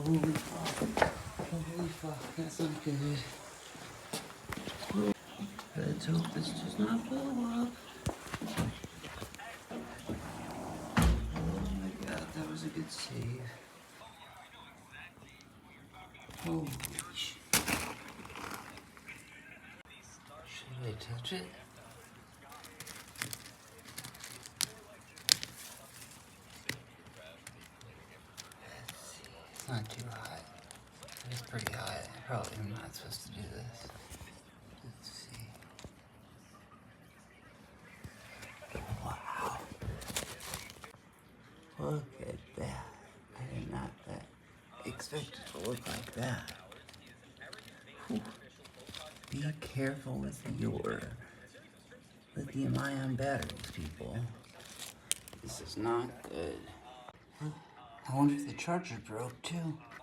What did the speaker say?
Holy fuck. Holy fuck, that's not good. Let's hope this does not blow up. Oh my god, that was a good save. Holy shit. Should I touch it? Let's see. It's not too hot. It's pretty hot. I probably am not supposed to do this. Let's see. Wow. Look at that. I did not expect it to look like that. Whew. Be careful with your lithium-ion batteries, people. This is not good. I wonder if the charger broke too.